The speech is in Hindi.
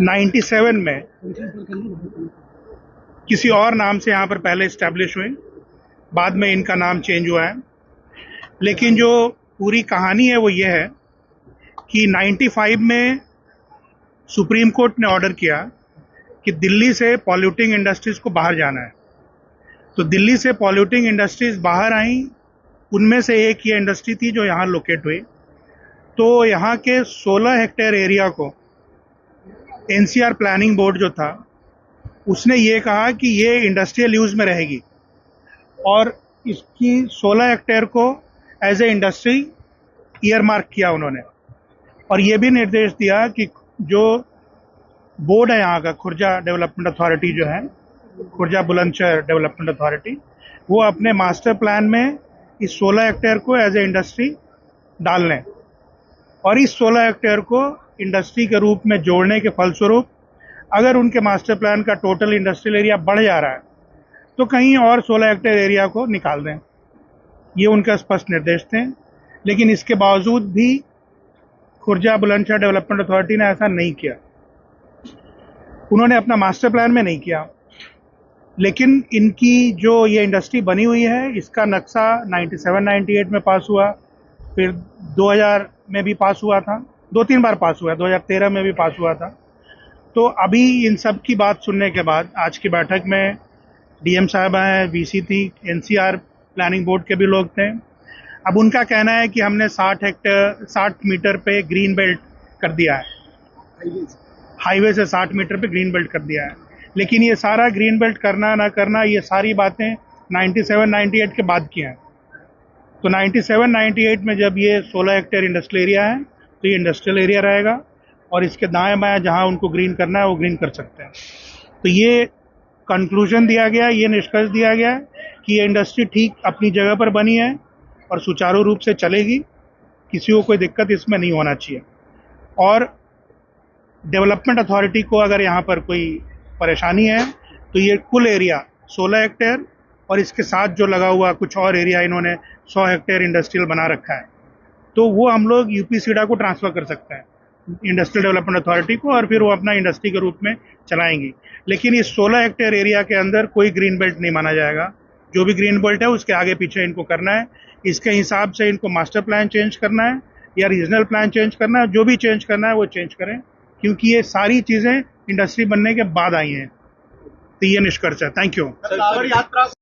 97 में किसी और नाम से यहाँ पर पहले इस्टेब्लिश हुए, बाद में इनका नाम चेंज हुआ है। लेकिन जो पूरी कहानी है वो ये है कि 95 में सुप्रीम कोर्ट ने ऑर्डर किया कि दिल्ली से पॉल्यूटिंग इंडस्ट्रीज को बाहर जाना है। तो दिल्ली से पॉल्यूटिंग इंडस्ट्रीज बाहर आई, उनमें से एक ये इंडस्ट्री थी जो यहाँ लोकेट हुई। तो यहाँ के 16 हेक्टेयर एरिया को एनसीआर प्लानिंग बोर्ड जो था उसने ये कहा कि ये इंडस्ट्रियल यूज में रहेगी और इसकी 16 हेक्टेयर को एज ए इंडस्ट्री ईयरमार्क किया उन्होंने। और ये भी निर्देश दिया कि जो बोर्ड है यहाँ का, खुर्जा डेवलपमेंट अथॉरिटी जो है, खुर्जा बुलंदशहर डेवलपमेंट अथॉरिटी, वो अपने मास्टर प्लान में इस 16 हेक्टेयर को एज ए इंडस्ट्री डाल लें। और इस 16 हेक्टेयर को इंडस्ट्री के रूप में जोड़ने के फलस्वरूप अगर उनके मास्टर प्लान का टोटल इंडस्ट्रियल एरिया बढ़ जा रहा है तो कहीं और 16 हेक्टेयर एरिया को निकाल दें। ये उनका स्पष्ट निर्देश थे। लेकिन इसके बावजूद भी खुर्जा बुलंदशहर डेवलपमेंट अथॉरिटी ने ऐसा नहीं किया। उन्होंने अपना मास्टर प्लान में नहीं किया। लेकिन इनकी जो ये इंडस्ट्री बनी हुई है, इसका नक्शा 97-98 में पास हुआ, फिर 2000 में भी पास हुआ था, 2-3 बार पास हुआ है, 2013 में भी पास हुआ था। तो अभी इन सब की बात सुनने के बाद आज की बैठक में डीएम साहब हैं, वीसी थी, एनसीआर प्लानिंग बोर्ड के भी लोग थे। अब उनका कहना है कि हमने 60 मीटर पे ग्रीन बेल्ट कर दिया है, हाईवे से 60 मीटर पे ग्रीन बेल्ट कर दिया है। लेकिन ये सारा ग्रीन बेल्ट करना ना करना, ये सारी बातें 97-98 के बाद की हैं। तो 97-98 में जब ये 16 हेक्टेयर इंडस्ट्रियल एरिया है तो ये इंडस्ट्रियल एरिया रहेगा और इसके दाएं बाएं जहां उनको ग्रीन करना है वो ग्रीन कर सकते हैं। तो ये कंक्लूजन दिया गया, ये निष्कर्ष दिया गया कि ये इंडस्ट्री ठीक अपनी जगह पर बनी है और सुचारू रूप से चलेगी, किसी को कोई दिक्कत इसमें नहीं होना चाहिए। और डेवलपमेंट अथॉरिटी को अगर यहाँ पर कोई परेशानी है तो ये कुल एरिया 16 हेक्टेयर और इसके साथ जो लगा हुआ कुछ और एरिया इन्होंने 100 हेक्टेयर इंडस्ट्रियल बना रखा है, तो वो हम लोग यूपीसीडा को ट्रांसफर कर सकते हैं, इंडस्ट्रियल डेवलपमेंट अथॉरिटी को, और फिर वो अपना इंडस्ट्री के रूप में चलाएंगी। लेकिन इस 16 हेक्टेयर एरिया के अंदर कोई ग्रीन बेल्ट नहीं माना जाएगा। जो भी ग्रीन बेल्ट है उसके आगे पीछे इनको करना है, इसके हिसाब से इनको मास्टर प्लान चेंज करना है या रीजनल प्लान चेंज करना है। जो भी चेंज करना है वो चेंज करें, क्योंकि ये सारी चीजें इंडस्ट्री बनने के बाद आई हैं। तो ये निष्कर्ष है। Thank you.